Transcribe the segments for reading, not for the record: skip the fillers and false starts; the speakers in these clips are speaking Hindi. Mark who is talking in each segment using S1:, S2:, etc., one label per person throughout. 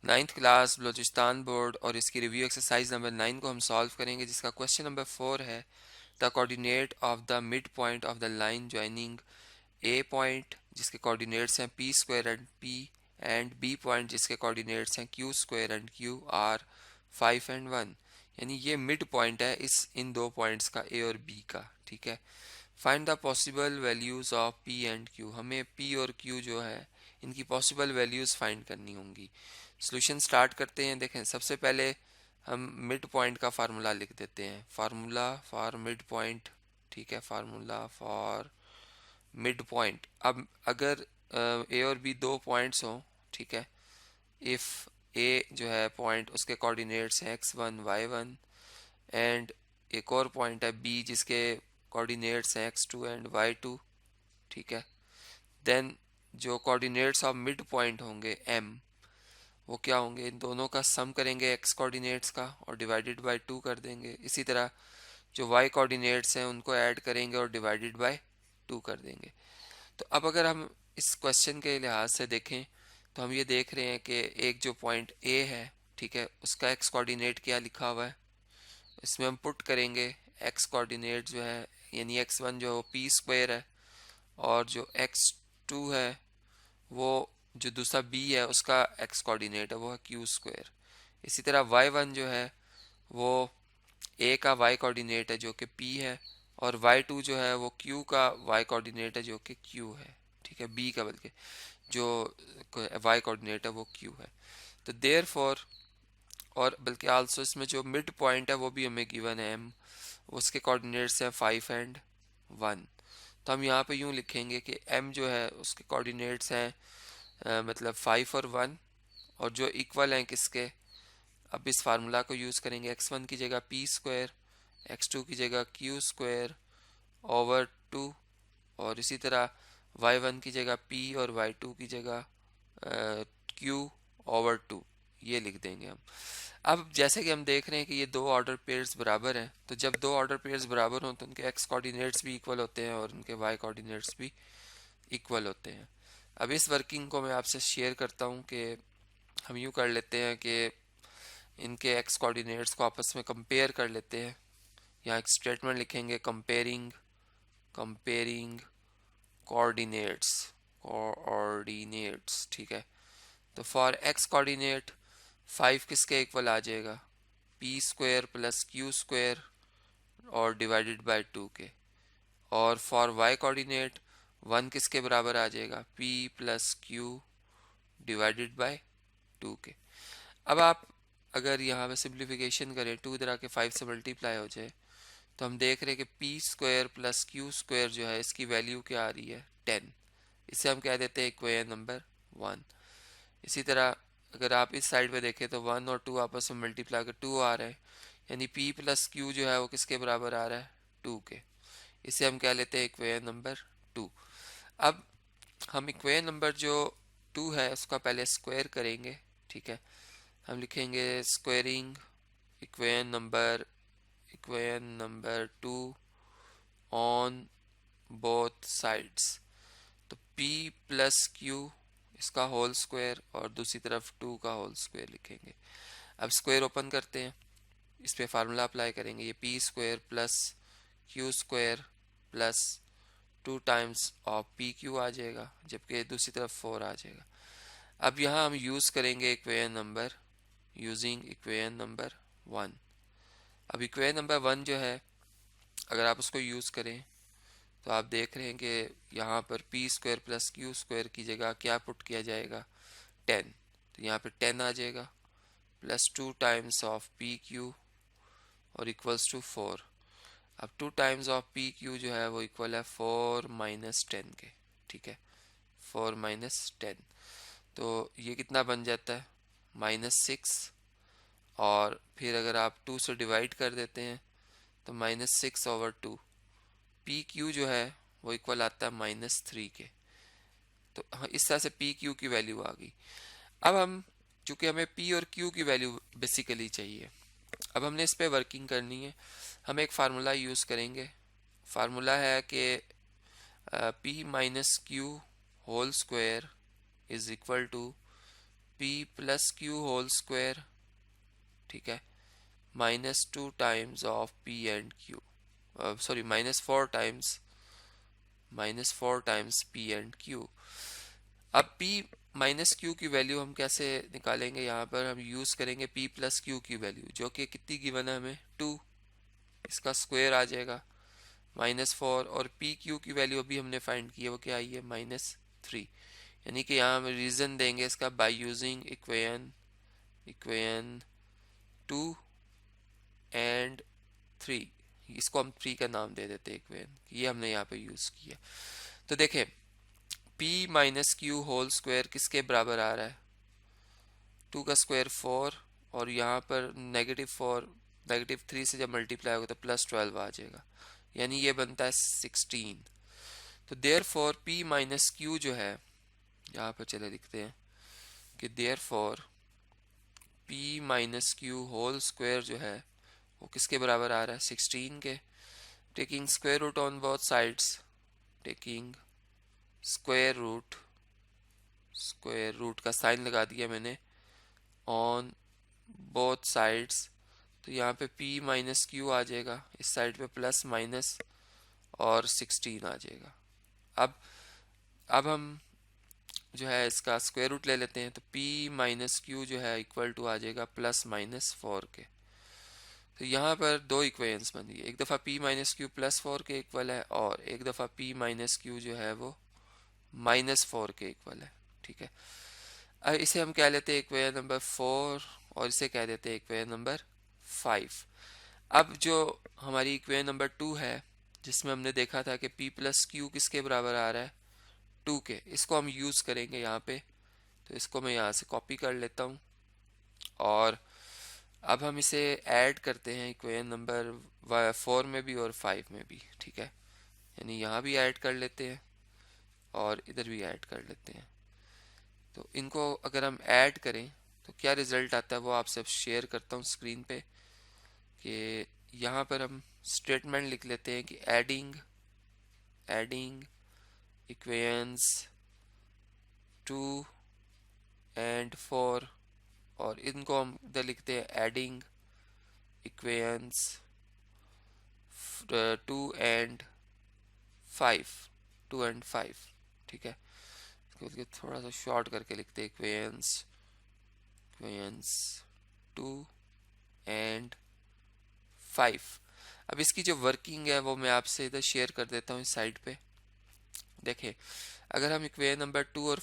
S1: नाइन्थ क्लास बलूचिस्तान बोर्ड और इसकी रिव्यू एक्सरसाइज नंबर 9 को हम सॉल्व करेंगे, जिसका क्वेश्चन नंबर 4 है the coordinate of the mid point of the line joining A point जिसके कोऑर्डिनेट्स हैं P square and P and B point जिसके कोऑर्डिनेट्स हैं Q square and Q are 5 and 1। यानी ये मिड पॉइंट है इन दो पॉइंट्स का, ए और बी का। ठीक है, find the possible values of P and Q. हमें पी और क्यू जो है इनकी पॉसिबल वैल्यूज फाइंड करनी होंगी। सॉल्यूशन स्टार्ट करते हैं। देखें, सबसे पहले हम मिड पॉइंट का फार्मूला लिख देते हैं। फार्मूला फॉर मिड पॉइंट, ठीक है, फार्मूला फॉर मिड पॉइंट। अब अगर ए और बी दो पॉइंट्स हों, ठीक है, इफ़ ए जो है पॉइंट उसके कोऑर्डिनेट्स हैं x1 y1 एंड एक और पॉइंट है बी जिसके कोऑर्डिनेट्स हैं x2 एंड y2, ठीक है, देन जो कोऑर्डिनेट्स ऑफ मिड पॉइंट होंगे m, वो क्या होंगे, इन दोनों का सम करेंगे x कोऑर्डिनेट्स का और डिवाइडेड बाय 2 कर देंगे। इसी तरह जो y कोऑर्डिनेट्स हैं उनको ऐड करेंगे और डिवाइडेड बाय 2 कर देंगे। तो अब अगर हम इस क्वेश्चन के लिहाज से देखें तो हम ये देख रहे हैं कि एक जो पॉइंट ए है, ठीक है, उसका x कोऑर्डिनेट क्या लिखा हुआ है, इसमें हम पुट करेंगे x कोऑर्डिनेट जो है, यानी x1 जो पी स्क्वायर है और जो x2 है वो जो दूसरा b है उसका x कोऑर्डिनेट है वो है क्यू स्क्वायर। इसी तरह y1 जो है वो a का y कोऑर्डिनेट है जो कि p है और y2 जो है वो q का y कोऑर्डिनेट है जो कि q है। ठीक है, b का बल्कि जो y कोऑर्डिनेट है वो q है। तो देयरफॉर, और बल्कि आल्सो इसमें जो मिड पॉइंट है वो भी हमें गिवन है m, उसके कोऑर्डिनेट्स हैं 5 एंड 1। तो हम यहाँ पे यूँ लिखेंगे कि m जो है उसके कोऑर्डिनेट्स हैं मतलब 5 और 1 और जो इक्वल हैं किसके। अब इस फार्मूला को यूज़ करेंगे, x1 की जगह पी स्क्वायर, x2 की जगह क्यू स्क्वायर ओवर 2 और इसी तरह y1 की जगह p और y2 की जगह q ओवर 2, ये लिख देंगे हम। अब जैसे कि हम देख रहे हैं कि ये दो ऑर्डर पेयर्स बराबर हैं, तो जब दो ऑर्डर पेयर्स बराबर हों तो उनके x कोऑर्डिनेट्स भी इक्वल होते हैं और उनके y कोऑर्डिनेट्स भी इक्वल होते हैं। अब इस वर्किंग को मैं आपसे शेयर करता हूं कि हम यूँ कर लेते हैं कि इनके x कोऑर्डिनेट्स को आपस में कंपेयर कर लेते हैं। यहाँ एक स्टेटमेंट लिखेंगे, कंपेयरिंग कंपेयरिंग कोऑर्डिनेट्स, ठीक है। तो फॉर x कोऑर्डिनेट 5 किसके इक्वल आ जाएगा, P square plus q square और डिवाइडेड बाय 2 के। और फॉर y कोऑर्डिनेट 1 किसके बराबर आ जाएगा, p plus Q divided by 2 के। अब आप अगर यहाँ पे सिंप्लीफिकेशन करें, 2 इधर आके 5 से मल्टीप्लाई हो जाए तो हम देख रहे हैं कि P square plus q square जो है इसकी वैल्यू क्या आ रही है, 10। इसे हम कह देते हैं इक्वेशन नंबर 1। इसी तरह अगर आप इस साइड पे देखें तो 1 और 2 आपस में मल्टीप्लाई कर 2 आ रहे हैं, यानी p प्लस क्यू जो है वो किसके बराबर आ रहा है, 2 के। इसे हम कह लेते हैं इक्वेशन नंबर 2। अब हम इक्वेशन नंबर जो 2 है उसका पहले स्क्वायर करेंगे। ठीक है, हम लिखेंगे squaring equation number 2 on both sides. तो p प्लस क्यू इसका होल स्क्वायर और दूसरी तरफ 2 का होल स्क्वायर लिखेंगे। अब स्क्वायर ओपन करते हैं, इस पे फार्मूला अप्लाई करेंगे, ये p square plus q square plus 2 times of p q आ जाएगा, जबकि दूसरी तरफ 4 आ जाएगा। अब यहाँ हम यूज़ करेंगे इक्वेशन नंबर 1। अब इक्वेशन नंबर 1 जो है अगर आप उसको यूज़ करें तो आप देख रहे हैं कि यहाँ पर P square plus q square की जगह क्या पुट किया जाएगा, 10। तो यहाँ पे 10 आ जाएगा plus 2 times of p Q और इक्वल्स टू 4। अब 2 टाइम्स ऑफ पी क्यू जो है वो इक्वल है 4 माइनस 10 के। ठीक है, 4 माइनस 10, तो ये कितना बन जाता है, -6। और फिर अगर आप 2 से डिवाइड कर देते हैं तो -6 ओवर 2, पी क्यू जो है वो इक्वल आता है -3 के। तो इस तरह से पी क्यू की वैल्यू आ गई। अब हम, चूंकि हमें पी और क्यू की वैल्यू बेसिकली चाहिए, अब हमने इस पे वर्किंग करनी है। हम एक फार्मूला यूज़ करेंगे। फार्मूला है कि P minus Q whole square is equal to p plus Q whole square, ठीक है, -2 times of p and q, sorry -4 times p and q। अब p माइनस q की वैल्यू हम कैसे निकालेंगे? यहाँ पर हम यूज करेंगे p प्लस q की वैल्यू, जो कि कितनी गिवन है हमें 2, इसका स्क्वायर आ जाएगा -4, और पी क्यू की वैल्यू अभी हमने फाइंड की है, वो क्या आई है -3। यानी कि यहाँ हम रीजन देंगे इसका बाय यूजिंग इक्वेशन 2 एंड 3, इसको हम 3 का नाम दे देते हैं इक्वेशन, ये हमने यहाँ पे यूज किया। तो देखें p minus Q whole square किसके बराबर आ रहा है? 2 का स्क्वायर 4, और यहाँ पर -4 -3 से जब मल्टीप्लाई होगा तो +12 आ जाएगा, यानी ये बनता है 16। तो therefore p minus Q जो है, यहाँ पर चले लिखते हैं कि therefore p minus Q whole square जो है वो किसके बराबर आ रहा है? 16 के। Taking square root on both sides, taking square root का साइन लगा दिया मैंने ऑन बोथ साइड्स, तो यहाँ पे p माइनस क्यू आ जाएगा, इस साइड पे प्लस माइनस और 16 आ जाएगा। अब हम जो है इसका स्क्वायर रूट ले लेते हैं, तो p माइनस क्यू जो है इक्वल टू आ जाएगा +-4 के। तो यहाँ पर दो इक्वेशंस बन गई, एक दफ़ा p माइनस क्यू +4 के इक्वल है, और एक दफ़ा p माइनस क्यू जो है वो -4 के इक्वल है, ठीक है। अब इसे हम कह लेते हैं इक्वेशन नंबर 4, और इसे कह देते हैं इक्वेशन नंबर 5। अब जो हमारी इक्वेशन नंबर 2 है, जिसमें हमने देखा था कि p प्लस क्यू किसके बराबर आ रहा है? 2 के, इसको हम यूज़ करेंगे यहाँ पे। तो इसको मैं यहाँ से कॉपी कर लेता हूँ, और अब हम इसे ऐड करते हैं इक्वेशन नंबर 4 में भी और 5 में भी, ठीक है। यानी यहाँ भी ऐड कर लेते हैं और इधर भी ऐड कर लेते हैं। तो इनको अगर हम ऐड करें तो क्या रिजल्ट आता है वो आपसे अब शेयर करता हूँ स्क्रीन पे, कि यहाँ पर हम स्टेटमेंट लिख लेते हैं कि एडिंग इक्वेशंस 2 एंड 4, और इनको हम इधर लिखते हैं एडिंग इक्वेशंस 2 एंड 5, ठीक है। इसको थोड़ा सा शॉर्ट करके लिखते हैं इक्वेशंस 2 एंड 5। अब इसकी जो वर्किंग है वो मैं आपसे इधर शेयर कर देता हूँ इस साइड पे। देखें, अगर हम इक्वेशन नंबर 2 और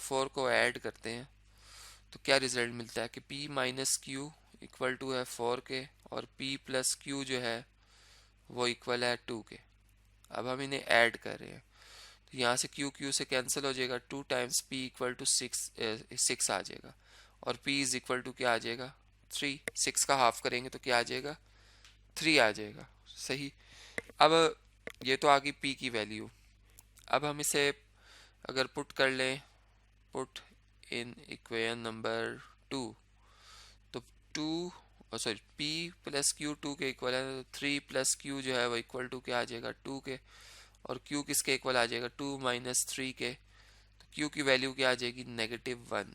S1: 4 को ऐड करते हैं तो क्या रिजल्ट मिलता है कि p minus Q equal to है 4 के, और p प्लस क्यू जो है वो इक्वल है 2 के। अब हम इन्हें ऐड कर रहे हैं, तो यहाँ से क्यू से कैंसिल हो जाएगा, 2 टाइम्स p इक्वल टू 6 आ जाएगा, और p इज इक्वल टू क्या आ जाएगा? 3। 6 का हाफ करेंगे तो क्या आ जाएगा? 3 आ जाएगा, सही। अब ये तो आ गई p की वैल्यू। अब हम इसे अगर पुट कर लें, पुट इन इक्वेशन नंबर 2, तो p प्लस क्यू 2 के इक्वल है, तो 3 प्लस क्यू जो है वो इक्वल टू क्या आ जाएगा? 2 के, और q किसके इक्वल आ जाएगा? 2 माइनस 3 के। तो q की वैल्यू क्या आ जाएगी? -1,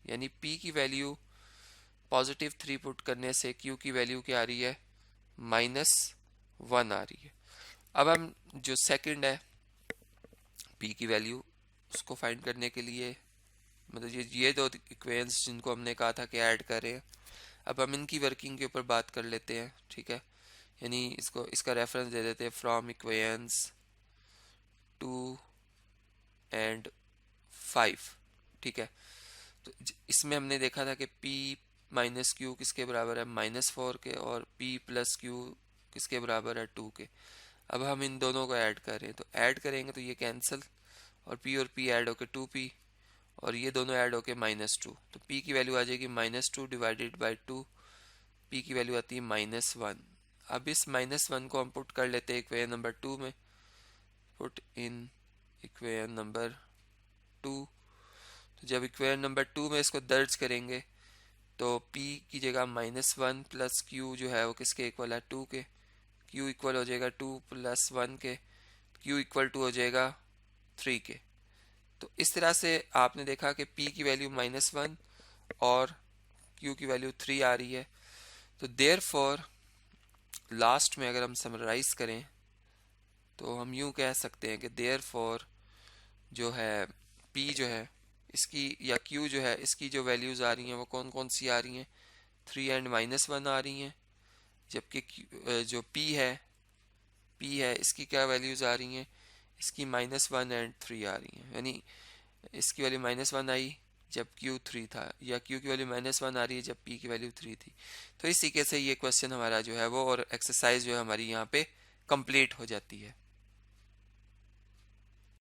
S1: यानी p की वैल्यू +3 पुट करने से q की वैल्यू क्या आ रही है? -1 आ रही है। अब हम जो सेकंड है p की वैल्यू, उसको फाइंड करने के लिए, मतलब ये दो इक्वेशंस जिनको हमने कहा था कि ऐड करें, अब हम इनकी वर्किंग के ऊपर बात कर लेते हैं, ठीक है। यानी इसका रेफरेंस दे देते हैं फ्रॉम इक्वेशंस 2 एंड 5, ठीक है। तो इसमें हमने देखा था कि p माइनस क्यू किसके बराबर है? -4 के, और p प्लस क्यू किसके बराबर है? 2 के। अब हम इन दोनों को ऐड कर रहे हैं, तो ऐड करेंगे तो ये कैंसिल, और p ऐड होके 2p, और ये दोनों ऐड होके -2, तो p की वैल्यू आ जाएगी -2 डिवाइडेड बाई 2, p की वैल्यू आती है -1। अब इस -1 को हम पुट कर लेते हैं इक्वेशन नंबर 2 में, पुट इन इक्वेशन नंबर 2। तो जब इक्वेशन नंबर 2 में इसको दर्ज करेंगे तो p की जगह -1 प्लस q जो है वो किसके इक्वल है? 2 के। q इक्वल हो जाएगा 2 + 1 के, q इक्वल टू हो जाएगा 3 के। तो इस तरह से आपने देखा कि P की वैल्यू -1 और Q की वैल्यू 3 आ रही है। तो देयरफॉर लास्ट में अगर हम समराइज करें तो हम यूं कह सकते हैं कि देयरफॉर जो है P जो है इसकी या Q जो है इसकी जो वैल्यूज़ आ रही हैं वो कौन कौन सी आ रही हैं, 3 एंड -1 आ रही हैं। जबकि जो P है इसकी क्या वैल्यूज़ आ रही हैं, इसकी -1 एंड 3 आ रही हैं। यानी इसकी वैल्यू -1 आई जब Q 3 था, या Q की वैल्यू -1 आ रही है जब P की वैल्यू 3 थी। तो इस तरीके से ये क्वेश्चन हमारा जो है वो और एक्सरसाइज जो है हमारी यहाँ पे कंप्लीट हो जाती है।